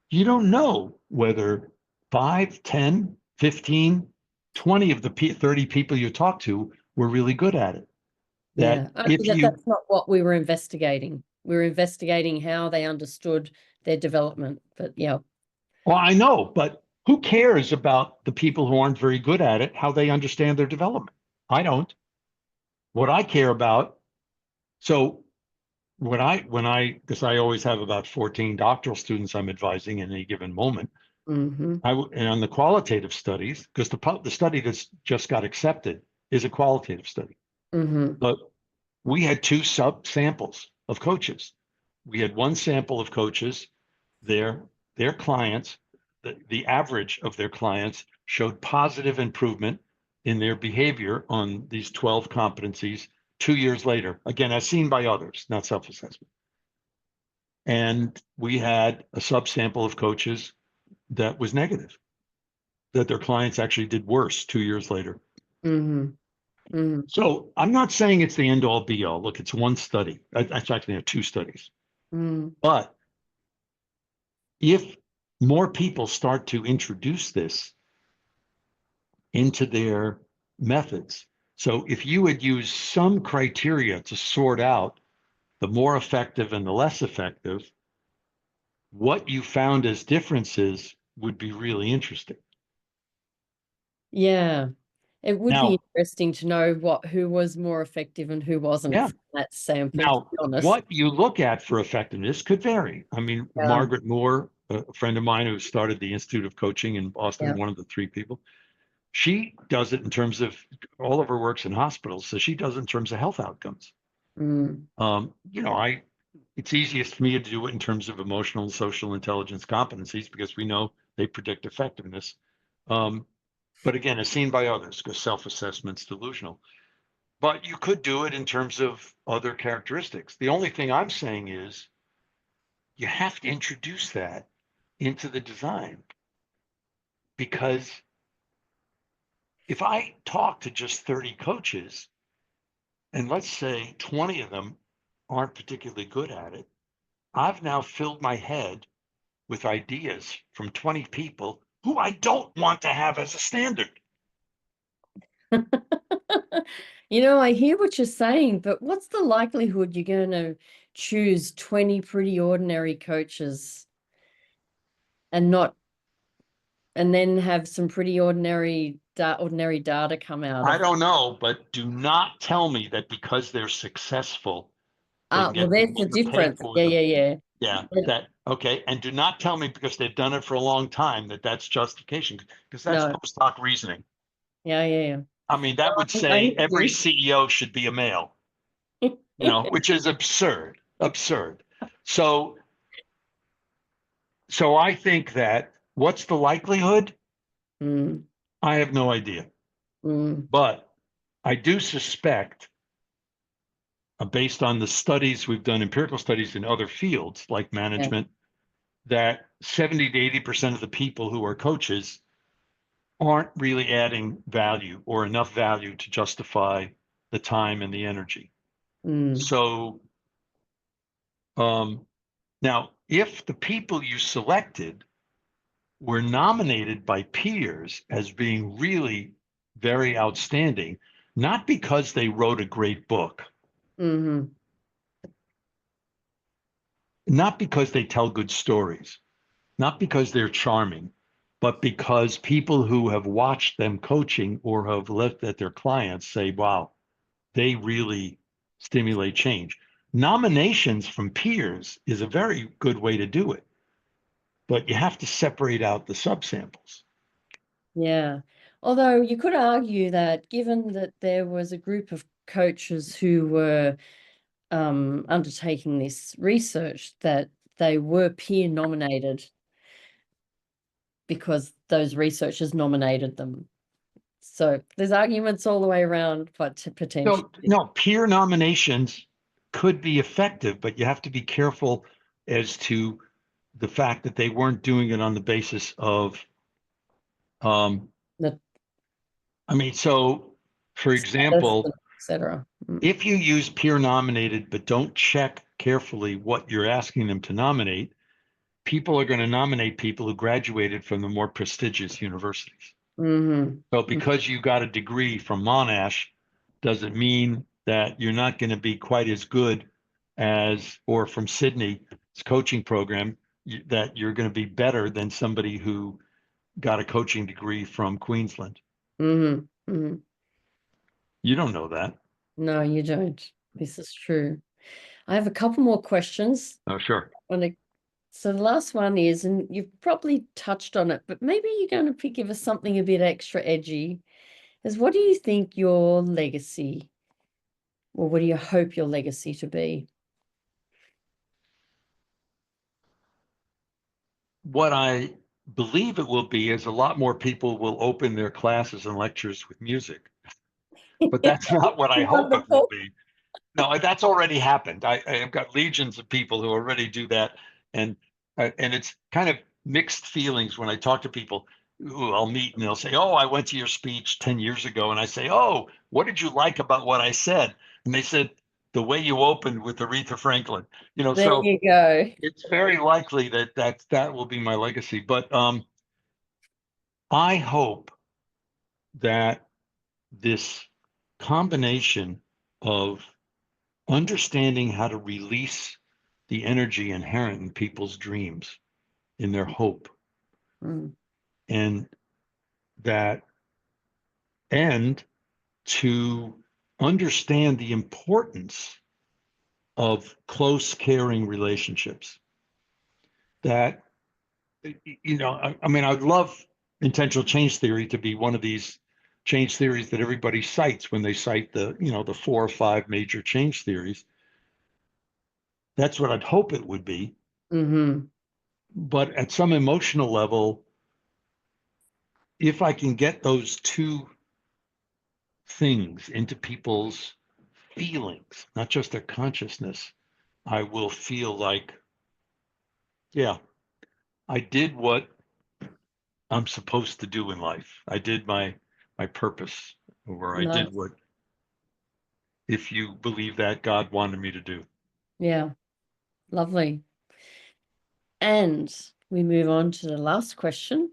you don't know whether 5, 10, 15, 20 of the 30 people you talk to were really good at it. Yeah, That if you, that's not what we were investigating. We were investigating how they understood their development. But yeah, well, I know, but who cares about the people who aren't very good at it, how they understand their development? I don't. What I care about, so because I always have about 14 doctoral students I'm advising in any given moment. mm-hmm. And on the qualitative studies, because the study that's just got accepted is a qualitative study. Mm-hmm. But we had two sub samples of coaches. We had one sample of coaches, their clients, the average of their clients showed positive improvement in their behavior on these 12 competencies 2 years later, again, as seen by others, not self-assessment. And we had a subsample of coaches that was negative, that their clients actually did worse 2 years later. Mm-hmm. Mm-hmm. So I'm not saying it's the end all be all. Look, it's one study. It's actually two studies. Mm-hmm. But if more people start to introduce this into their methods, so if you would use some criteria to sort out the more effective and the less effective, what you found as differences would be really interesting. Yeah, it would be Now, interesting to know who was more effective and who wasn't yeah. from that sample, to Now, be honest. what you look at for effectiveness could vary. I mean, Yeah, Margaret Moore, a friend of mine who started the Institute of Coaching in Boston, yeah. one of the three people, she does it in terms of all of her works in hospitals. So she does it in terms of health outcomes. Mm. It's easiest for me to do it in terms of emotional and social intelligence competencies because we know they predict effectiveness. Um, but again, as seen by others, because self-assessment's delusional. But you could do it in terms of other characteristics. The only thing I'm saying is you have to introduce that into the design, because if I talk to just 30 coaches and let's say 20 of them aren't particularly good at it, I've now filled my head with ideas from 20 people who I don't want to have as a standard. I hear what you're saying, but what's the likelihood you're going to choose 20 pretty ordinary coaches and then have some pretty ordinary data come out I of? don't know, but do not tell me that because they're successful, they can Well, get there's people the to pay difference. for Yeah, them. yeah, Yeah, yeah. okay. And do not tell me because they've done it for a long time that that's justification, because that's No. post hoc reasoning. Yeah, yeah, I mean, that would I say every hear CEO should be a male, you. which is absurd, absurd. So, I think that what's the likelihood? Mm, I have no idea, mm, but I do suspect, based on the studies we've done, empirical studies in other fields like yeah. management, that 70 to 80% of the people who are coaches aren't really adding value or enough value to justify the time and the energy. Mm, So now, if the people you selected were nominated by peers as being really very outstanding, not because they wrote a great book, mm-hmm. not because they tell good stories, not because they're charming, but because people who have watched them coaching or have looked at their clients say, wow, they really stimulate change. Nominations from peers is a very good way to do it, but you have to separate out the subsamples. Yeah. Although you could argue that given that there was a group of coaches who were undertaking this research, that they were peer nominated because those researchers nominated them. So there's arguments all the way around, but potentially. So, no, peer nominations could be effective, but you have to be careful as to the fact that they weren't doing it on the basis of, um, The I mean, so for status, example, etc. if you use peer nominated but don't check carefully what you're asking them to nominate, people are going to nominate people who graduated from the more prestigious universities. So Mm-hmm. because you got a degree from Monash, doesn't mean that you're not going to be quite as good as, or from Sydney's coaching program, that you're going to be better than somebody who got a coaching degree from Queensland. Mm-hmm. Mm-hmm. You don't know that. No, you don't. This is true. I have a couple more questions. Oh, sure. So the last one is, and you've probably touched on it, but maybe you're going to give us something a bit extra edgy, is what do you think your legacy, or what do you hope your legacy to be? What I believe it will be is a lot more people will open their classes and lectures with music, but that's not what I hope it will Wonderful. be. No, that's already happened. I've got legions of people who already do that, and and it's kind of mixed feelings when I talk to people who I'll meet and they'll say, "Oh, I went to your speech 10 years ago," and I say, "Oh, what did you like about what I said?" And they said, "The way you opened with Aretha Franklin." There So you go. it's very likely that that will be my legacy. But I hope that this combination of understanding how to release the energy inherent in people's dreams, in their hope, Mm, and that, and to understand the importance of close, caring relationships. That, I mean, I'd love intentional change theory to be one of these change theories that everybody cites when they cite the 4 or 5 major change theories. That's what I'd hope it would be. mm-hmm. But at some emotional level, if I can get those two things into people's feelings, not just their consciousness, I will feel like, yeah, I did what I'm supposed to do in life. I did my purpose, or I did Nice. what, if you believe that, God wanted me to do. Yeah, lovely. And we move on to the last question.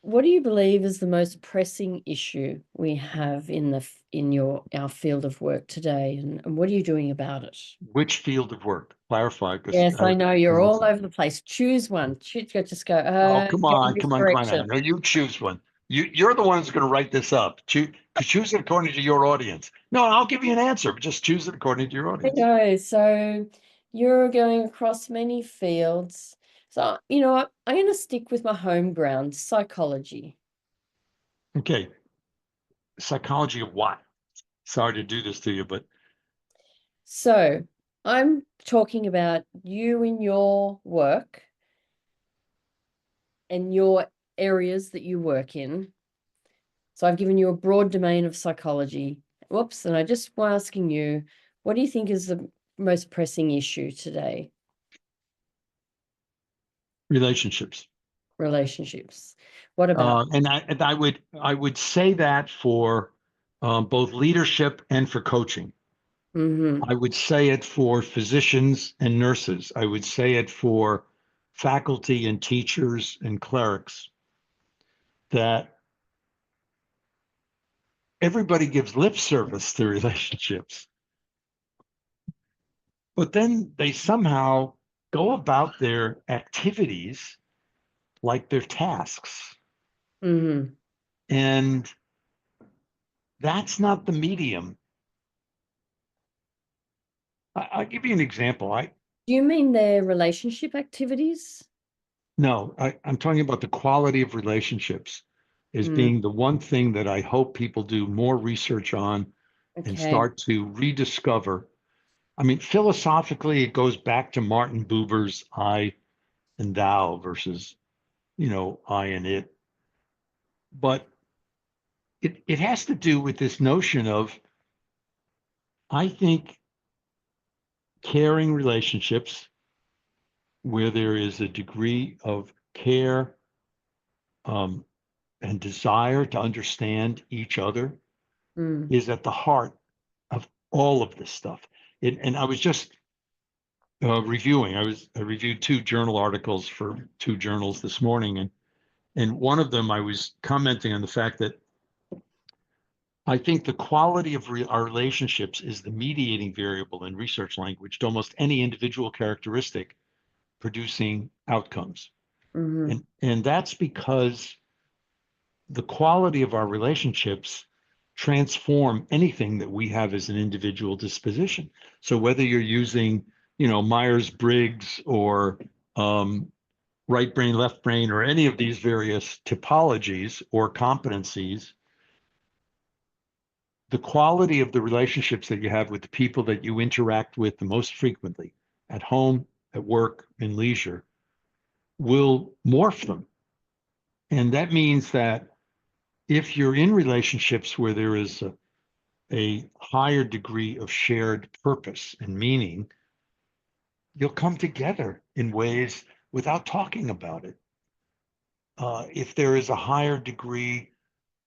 What do you believe is the most pressing issue we have in our field of work today, and what are you doing about it? Which field of work? Clarify, because Yes, I know you're all over the place. Choose one. Just go, oh, going this come on, come on now. direction. No, you choose one. You're the one who's going to write this up. Choose it according to your audience. No, I'll give you an answer, but just choose it according to your I audience. know. So you're going across many fields. So, you know what? I'm going to stick with my home ground, psychology. Okay, psychology of what? Sorry to do this to you, but So I'm talking about you in your work and your areas that you work in. So I've given you a broad domain of psychology. Whoops. And I just was asking you, what do you think is the most pressing issue today? relationships. Relationships. What about? And I would say that for both leadership and for coaching. Mm-hmm. I would say it for physicians and nurses. I would say it for faculty and teachers and clerics, that everybody gives lip service to relationships, but then they somehow go about their activities like their tasks. Mm-hmm. And that's not the medium. I'll give you an example. Do you mean their relationship activities? No, I'm talking about the quality of relationships. as being the one thing that I hope people do more research on and Okay. start to rediscover. I mean, philosophically, it goes back to Martin Buber's I and thou versus, I and it. But it has to do with this notion of, I think, caring relationships where there is a degree of care um, and desire to understand each other Mm. is at the heart of all of this stuff. And I was just reviewing. I reviewed two journal articles for two journals this morning, and one of them I was commenting on the fact that I think the quality of our relationships is the mediating variable in research language to almost any individual characteristic producing outcomes. Mm-hmm. And that's because the quality of our relationships transform anything that we have as an individual disposition. So whether you're using, Myers-Briggs or right brain, left brain, or any of these various typologies or competencies, the quality of the relationships that you have with the people that you interact with the most frequently at home, at work, in leisure will morph them. And that means that if you're in relationships where there is a higher degree of shared purpose and meaning, you'll come together in ways without talking about it. If there is a higher degree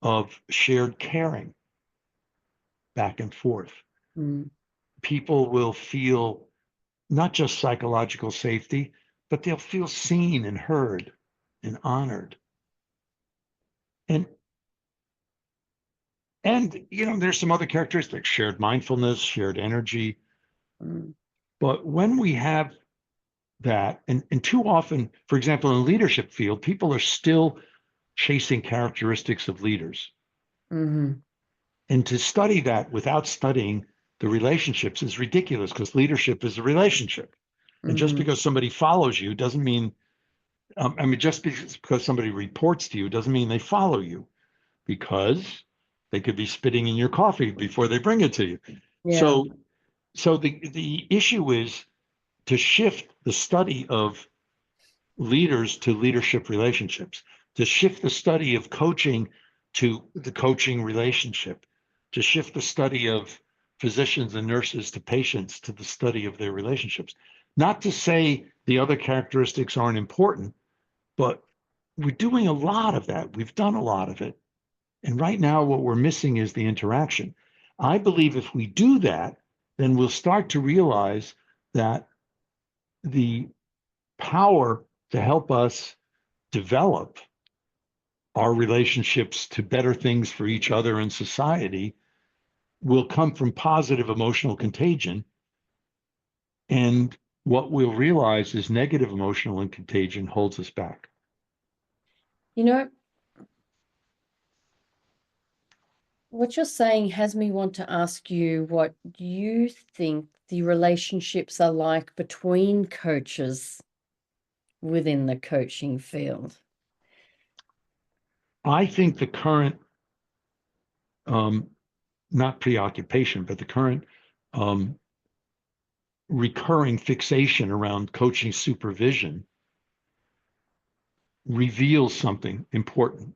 of shared caring back and forth, Mm. people will feel not just psychological safety, but they'll feel seen and heard and honored. And there's some other characteristics, shared mindfulness, shared energy. Mm. But when we have that, and too often, for example, in the leadership field, people are still chasing characteristics of leaders. Mm-hmm. And to study that without studying the relationships is ridiculous because leadership is a relationship. And just Mm-hmm. because somebody follows you doesn't mean, just because somebody reports to you doesn't mean they follow you, because they could be spitting in your coffee before they bring it to you. Yeah. So the issue is to shift the study of leaders to leadership relationships, to shift the study of coaching to the coaching relationship, to shift the study of physicians and nurses to patients to the study of their relationships. Not to say the other characteristics aren't important, but we're doing a lot of that. We've done a lot of it. And right now, what we're missing is the interaction. I believe if we do that, then we'll start to realize that the power to help us develop our relationships to better things for each other and society will come from positive emotional contagion. And what we'll realize is negative emotional contagion holds us back. You know, what you're saying has me want to ask you what you think the relationships are like between coaches within the coaching field. I think the current, not preoccupation, but the current um, recurring fixation around coaching supervision reveals something important,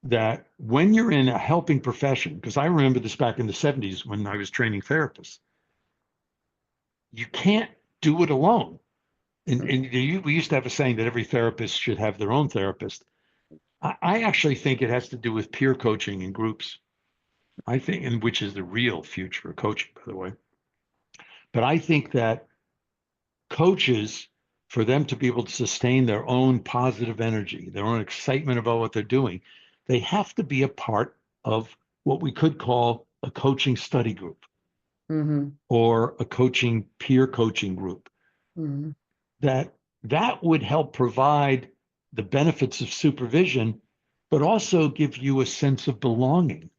that when you're in a helping profession, because I remember this back in the 70s when I was training therapists, you can't do it alone. And we used to have a saying that every therapist should have their own therapist. I actually think it has to do with peer coaching in groups. I think, and which is the real future of coaching, by the way. But I think that coaches, for them to be able to sustain their own positive energy, their own excitement about what they're doing, they have to be a part of what we could call a coaching study group Mm-hmm. or a coaching peer coaching group. Mm-hmm. That would help provide the benefits of supervision, but also give you a sense of belonging.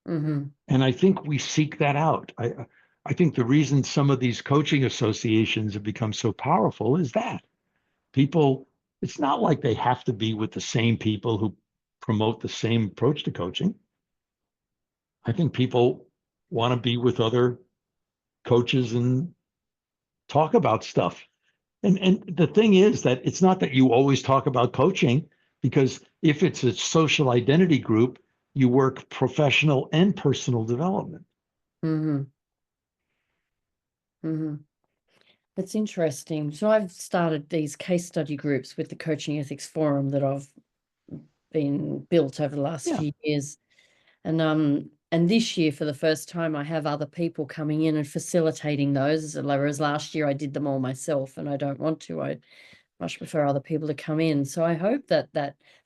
Mm-hmm. And I think we seek that out. I think the reason some of these coaching associations have become so powerful is that people, it's not like they have to be with the same people who promote the same approach to coaching. I think people want to be with other coaches and talk about stuff. And the thing is that it's not that you always talk about coaching, because if it's a social identity group, you work professional and personal development. Mm-hmm. Mm-hmm. That's interesting. So I've started these case study groups with the Coaching Ethics Forum that I've been built over the last few years. And this year, for the first time, I have other people coming in and facilitating those. Whereas last year I did them all myself, and I don't want to. I much prefer other people to come in. So I hope that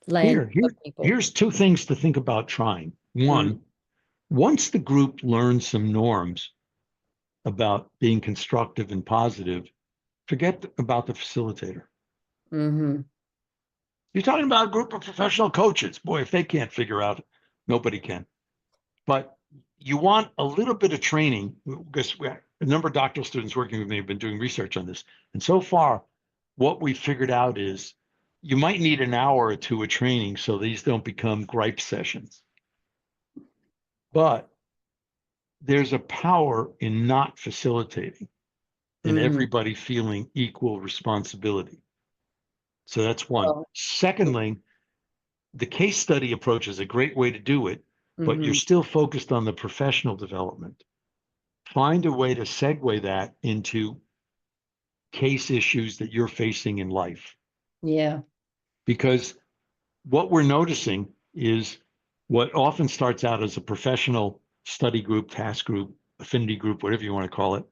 lands for people. Here's two things to think about trying. One, once the group learns some norms about being constructive and positive, forget about the facilitator. Mm-hmm. You're talking about a group of professional coaches. Boy, if they can't figure out, nobody can. But you want a little bit of training, because a number of doctoral students working with me have been doing research on this. And so far, what we figured out is you might need an hour or two of training so these don't become gripe sessions. But there's a power in not facilitating and everybody feeling equal responsibility. So that's one. Well, Secondly, the case study approach is a great way to do it, but you're mm-hmm. still focused on the professional development. Find a way to segue that into case issues that you're facing in life. Yeah. Because what we're noticing is what often starts out as a professional study group, task group, affinity group, whatever you want to call it.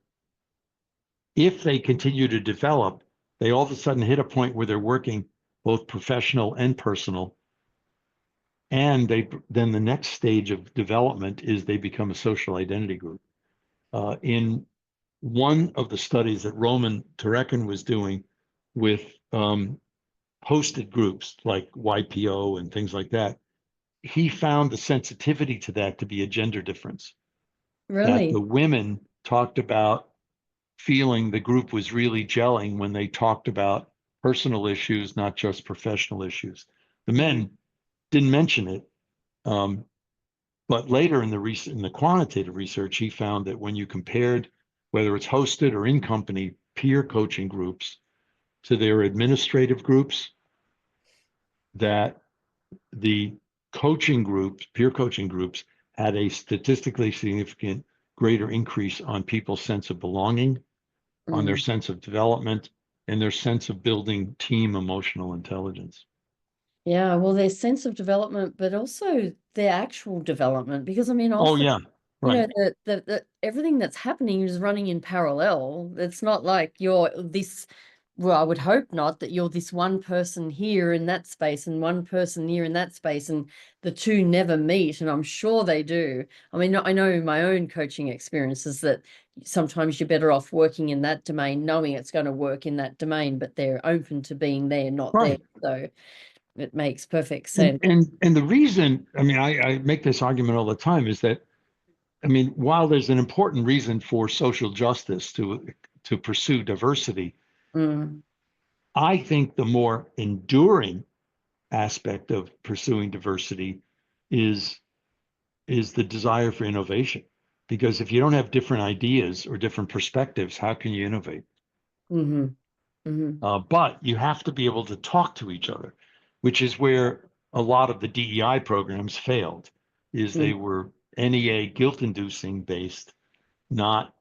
If they continue to develop, they all of a sudden hit a point where they're working both professional and personal. And then the next stage of development is they become a social identity group. In one of the studies that Roman Turekin was doing with hosted groups like YPO and things like that, he found the sensitivity to that to be a gender difference. That Really? the women talked about feeling the group was really gelling when they talked about personal issues, not just professional issues. The men didn't mention it, but later in the quantitative research, he found that when you compared whether it's hosted or in company peer coaching groups to their administrative groups, that the coaching groups, peer coaching groups, had a statistically significant greater increase on people's sense of belonging, on their sense of development, and their sense of building team emotional intelligence. Yeah, well, their sense of development, but also their actual development, because I mean, Oh often, yeah, you know, right. the everything that's happening is running in parallel. It's not like you're this, well, I would hope not, that you're this one person here in that space and one person here in that space, and the two never meet. And I'm sure they do. I mean, I know my own coaching experiences that sometimes you're better off working in that domain, knowing it's going to work in that domain, but they're open to being there, not there. Right. So it makes perfect And sense. and the reason, I mean, I make this argument all the time, is that, I mean, while there's an important reason for social justice to pursue diversity, Mm, I think the more enduring aspect of pursuing diversity is is the desire for innovation. Because if you don't have different ideas or different perspectives, how can you innovate? mm-hmm, mm-hmm, But you have to be able to talk to each other, which is where a lot of the DEI programs failed, is mm, they were NEA guilt-inducing based, not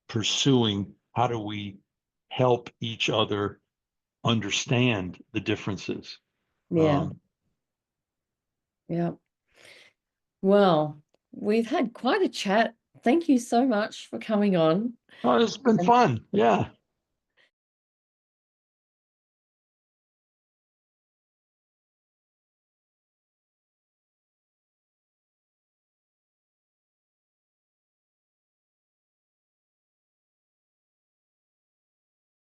pursuing how do we help each other understand the differences. yeah, Um, yeah. Well, we've had quite a chat. Thank you so much for coming on. oh, it's been And fun. Yeah.